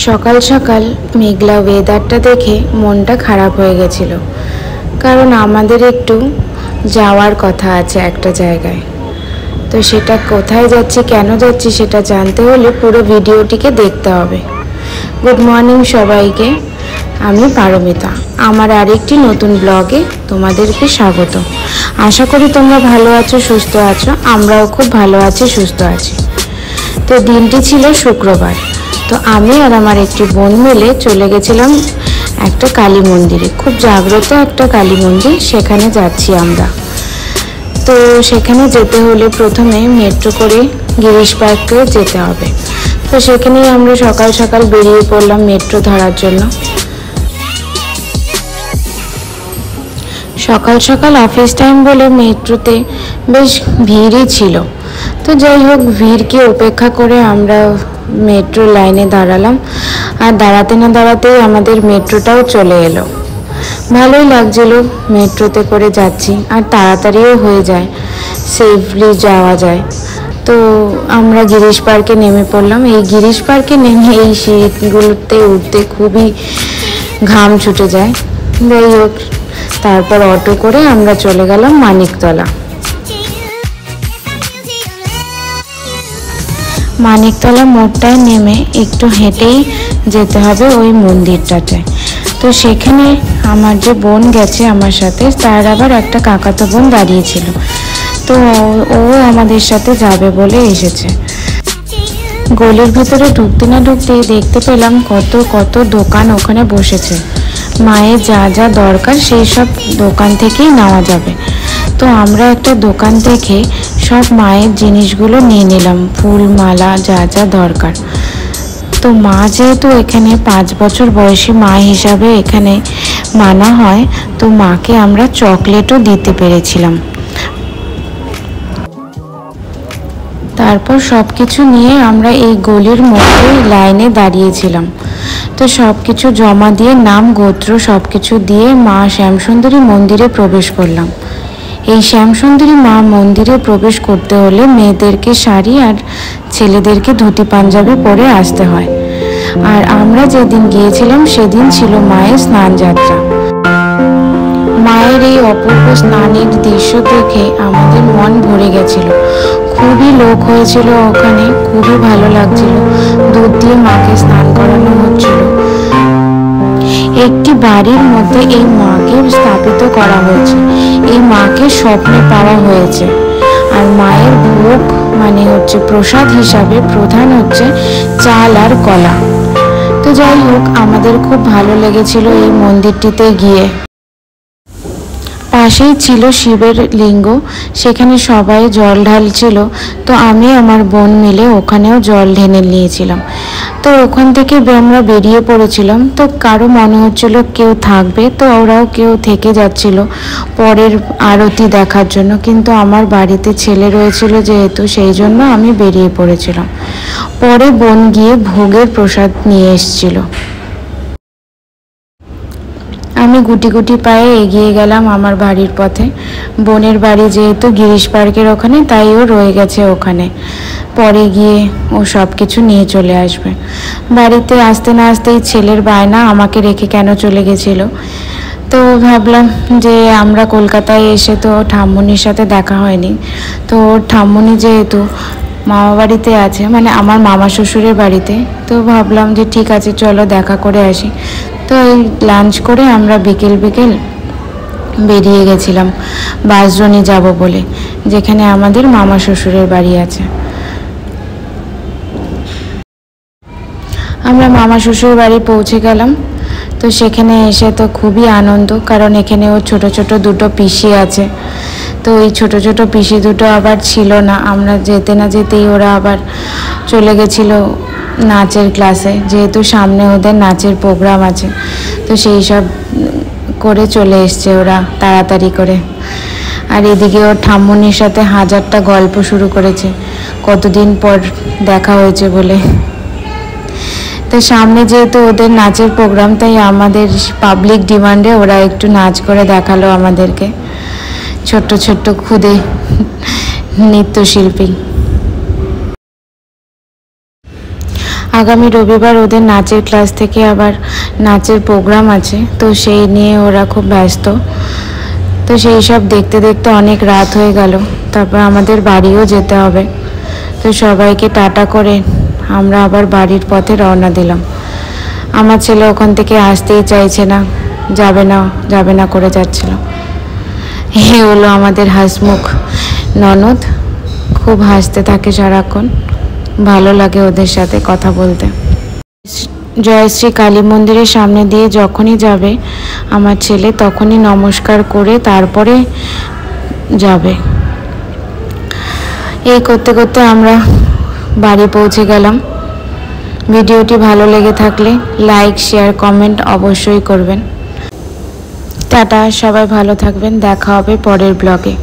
সকাল সকাল মেঘলা ওয়েদারটা দেখে মনটা খারাপ হয়ে গেছিল, কারণ আমাদের একটু যাওয়ার কথা আছে একটা জায়গায়। তো সেটা কোথায় যাচ্ছি, কেন যাচ্ছি সেটা জানতে হলে পুরো ভিডিওটিকে দেখতে হবে। গুড মর্নিং সবাইকে, আমি পারমিতা। আমার আরেকটি নতুন ব্লগে তোমাদেরকে স্বাগত। আশা করি তোমরা ভালো আছো, সুস্থ আছো। আমরাও খুব ভালো আছি, সুস্থ আছি। তো দিনটি ছিল শুক্রবার। তো আমি আর আমার একটি বোন মিলে চলে গেছিলাম একটা কালী মন্দিরে, খুব জাগ্রত একটা কালী মন্দির, সেখানে যাচ্ছি আমরা। তো সেখানে যেতে হলে প্রথমে মেট্রো করে গিরিশ পার্কে যেতে হবে। তো সেখানেই আমরা সকাল সকাল বেরিয়ে পড়লাম মেট্রো ধরার জন্য। সকাল সকাল অফিস টাইম বলে মেট্রোতে বেশ ভিড়ই ছিল। তো যাই হোক, ভিড়কে উপেক্ষা করে আমরা মেট্রো লাইনে দাঁড়ালাম, আর দাঁড়াতে না দাঁড়াতেই আমাদের মেট্রোটাও চলে এলো। ভালোই লাগছিল, মেট্রোতে করে যাচ্ছি আর তাড়াতাড়িও হয়ে যায়, সেফলি যাওয়া যায়। তো আমরা গিরিশ পার্কে নেমে পড়লাম। এই গিরিশ পার্কে নেমে এই সিঁড়িগুলোতে উঠতে খুবই ঘাম ছুটে যায়। যাই হোক, তারপর অটো করে আমরা চলে গেলাম মানিকতলা। মানিকতলা মোড়টায় নেমে একটু হেঁটেই যেতে হবে ওই মন্দিরটাতে। তো সেখানে আমার যে বোন গেছে আমার সাথে, তার আবার একটা কাকাতো বোন দাঁড়িয়েছিল। তো ও আমাদের সাথে যাবে বলে এসেছে। গলির ভেতরে ঢুকতে না ঢুকতেই দেখতে পেলাম কত কত দোকান ওখানে বসেছে। মায়ের যা যা দরকার সেই সব দোকান থেকেই নেওয়া যাবে। তো আমরা একটা দোকান থেকে সব মায়ের জিনিসগুলো নিয়ে নিলাম, ফুল মালা যা যা দরকার। তো মা যেহেতু এখানে 5 বছর বয়সী মা হিসাবে এখানে মানা হয়, তো মাকে আমরা চকলেটও দিতে পেরেছিলাম। তারপর সব কিছু নিয়ে আমরা এই গলির মধ্যে লাইনে দাঁড়িয়েছিলাম। তো সব কিছু জমা দিয়ে, নাম গোত্র সব কিছু দিয়ে মা শ্যামসুন্দরী মন্দিরে প্রবেশ করলাম। এই শ্যামসুন্দরী মা মন্দিরে প্রবেশ করতে হলে মেয়েদেরকে শাড়ি আর ছেলেদেরকে ধুতি পাঞ্জাবি পরে আসতে হয়। আর আমরা যেদিন গিয়েছিলাম সেদিন ছিল মায়ের স্নান যাত্রা। মায়ের এই অপূর্ব স্নানের দৃশ্য দেখে আমাদের মন ভরে গেছিল। খুবই লোক হয়েছিল ওখানে, খুবই ভালো লাগছিল। দুধ দিয়ে মাকে স্নান করানো হচ্ছিল। একটি বাড়ির মধ্যে এই মাকে স্থাপিত করা হয়েছে। এই মাকে স্বপ্নে পাওয়া হয়েছে। আর মায়ের ভোগ মানে হচ্ছে প্রসাদ হিসাবে প্রধান হচ্ছে চাল আর কলা। তো যাই হোক, আমাদের খুব ভালো লেগেছিল এই মন্দিরটিতে গিয়ে। পাশেই ছিল শিবের লিঙ্গ, সেখানে সবাই জল ঢালছিল। তো আমি আমার বোন মিলে ওখানেও জল ঢেলে নিয়েছিলাম। তো ওখান থেকে আমরা বেরিয়ে পড়েছিলাম। তো কারো মনে হচ্ছিল কেউ থাকবে, তো ওরাও কেউ থেকে যাচ্ছিল পরের আরতি দেখার জন্য। কিন্তু আমার বাড়িতে ছেলে রয়েছিল যেহেতু, সেই জন্য আমি বেরিয়ে পড়েছিলাম। পরে বোন গিয়ে ভোগের প্রসাদ নিয়ে এসেছিল। আমি গুটি গুটি পায়ে এগিয়ে গেলাম আমার বাড়ির পথে। বোনের বাড়ি যেহেতু গিরিশ পার্কের ওখানে, তাই ও রয়ে গেছে ওখানে। পরে গিয়ে ও সব কিছু নিয়ে চলে আসবে। বাড়িতে আসতে না আসতেই ছেলের বায়না, আমাকে রেখে কেন চলে গেছিল। তো ভাবলাম যে আমরা কলকাতায় এসে তো ঠাম্মুনির সাথে দেখা হয়নি। তো ওর ঠাম্মুনি যেহেতু মামা বাড়িতে আছে, মানে আমার মামা শ্বশুরের বাড়িতে, তো ভাবলাম যে ঠিক আছে চলো দেখা করে আসি। তো এই লাঞ্চ করে আমরা বিকেল বিকেল বেরিয়ে গেছিলাম বাঁশদ্রোণী যাব বলে, যেখানে আমাদের মামা শ্বশুরের বাড়ি আছে। আমরা মামা শ্বশুর বাড়ি পৌঁছে গেলাম। তো সেখানে এসে তো খুবই আনন্দ, কারণ এখানে ওর ছোট ছোট দুটো পিসি আছে। তো ওই ছোট ছোট পিসি দুটো আবার ছিল না। আমরা যেতে না যেতেই ওরা আবার চলে গেছিল নাচের ক্লাসে, যেহেতু সামনে ওদের নাচের প্রোগ্রাম আছে। তো সেই সব করে চলে এসছে ওরা তাড়াতাড়ি করে। আর এদিকে ওর ঠাম্মুনির সাথে হাজারটা গল্প শুরু করেছে, কতদিন পর দেখা হয়েছে বলে। তো সামনে যেহেতু ওদের নাচের প্রোগ্রাম, তাই আমাদের পাবলিক ডিমান্ডে ওরা একটু নাচ করে দেখালো আমাদেরকে, ছোট্ট ছোট্ট খুদে নৃত্যশিল্পী। আগামী রবিবার ওদের নাচের ক্লাস থেকে আবার নাচের প্রোগ্রাম আছে, তো সেই নিয়ে ওরা খুব ব্যস্ত। তো সেই সব দেখতে দেখতে অনেক রাত হয়ে গেল। তারপর আমাদের বাড়িও যেতে হবে। তো সবাইকে টাটা করে আমরা আবার বাড়ির পথে রওনা দিলাম। আমার ছেলে ওখান থেকে আসতেই চাইছে না, যাবে না করে যাচ্ছিল। এ হলো আমাদের হাসিমুখ ননদ, খুব হাসতে থাকে সারাক্ষণ, ভালো লাগে ওদের সাথে কথা বলতে। জয়শ্রী কালী মন্দিরের সামনে দিয়ে যখনই যাবে আমার ছেলে, তখনই নমস্কার করে তারপরে যাবে। এই করতে করতে আমরা বাড়ি পৌঁছে গেলাম। ভিডিওটি ভালো লেগে থাকলে লাইক, শেয়ার, কমেন্ট অবশ্যই করবেন। টাটা, সবাই ভালো থাকবেন, দেখা হবে পরের ব্লগে।